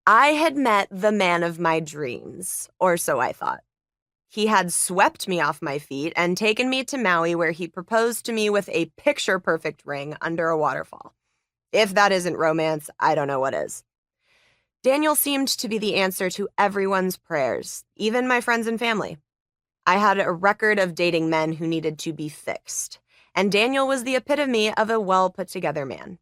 I had met the man of my dreams, or so I thought. He had swept me off my feet and taken me to Maui, where he proposed to me with a picture-perfect ring under a waterfall. If that isn't romance, I don't know what is. Daniel seemed to be the answer to everyone's prayers, even my friends and family. I had a record of dating men who needed to be fixed, and Daniel was the epitome of a well-put-together man.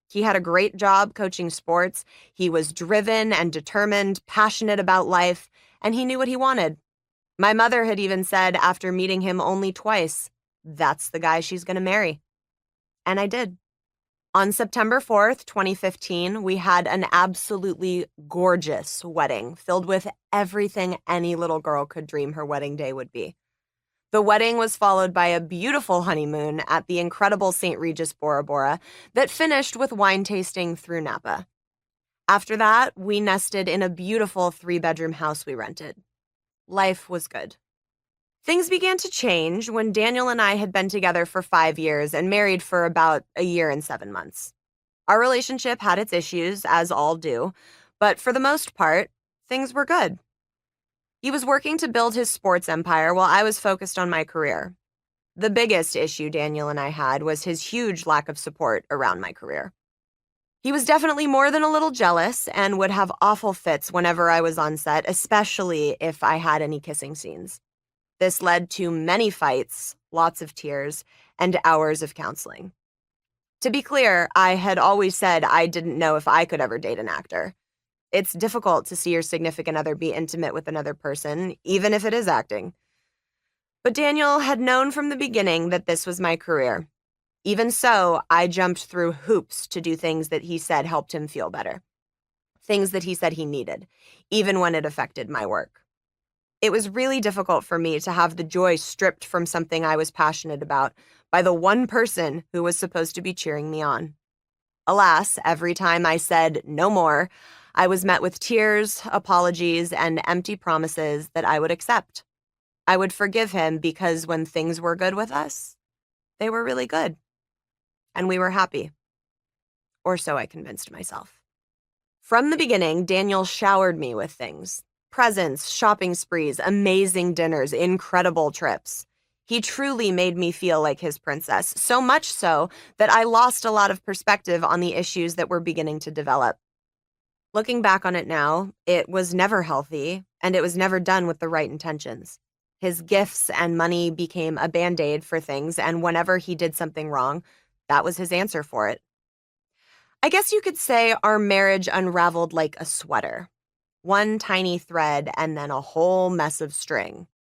He had a great job coaching sports, he was driven and determined, passionate about life, and he knew what he wanted. My mother had even said after meeting him only twice, "That's the guy she's going to marry." And I did. On September 4th, 2015, we had an absolutely gorgeous wedding filled with everything any little girl could dream her wedding day would be. The wedding was followed by a beautiful honeymoon at the incredible St. Regis Bora Bora that finished with wine tasting through Napa. After that, we nested in a beautiful 3-bedroom house we rented. Life was good. Things began to change when Daniel and I had been together for 5 years and married for about a year and 7 months. Our relationship had its issues, as all do, but for the most part, things were good. He was working to build his sports empire while I was focused on my career. The biggest issue Daniel and I had was his huge lack of support around my career. He was definitely more than a little jealous and would have awful fits whenever I was on set, especially if I had any kissing scenes. This led to many fights, lots of tears, and hours of counseling. To be clear, I had always said I didn't know if I could ever date an actor. It's difficult to see your significant other be intimate with another person, even if it is acting. But Daniel had known from the beginning that this was my career. Even so, I jumped through hoops to do things that he said helped him feel better. Things that he said he needed, even when it affected my work. It was really difficult for me to have the joy stripped from something I was passionate about by the one person who was supposed to be cheering me on. Alas, every time I said no more, I was met with tears, apologies, and empty promises that I would accept. I would forgive him because when things were good with us, they were really good. And we were happy. Or so I convinced myself. From the beginning, Daniel showered me with things. Presents, shopping sprees, amazing dinners, incredible trips. He truly made me feel like his princess, so much so that I lost a lot of perspective on the issues that were beginning to develop. Looking back on it now, it was never healthy, and it was never done with the right intentions. His gifts and money became a band-aid for things, and whenever he did something wrong, that was his answer for it. I guess you could say our marriage unraveled like a sweater. One tiny thread and then a whole mess of string.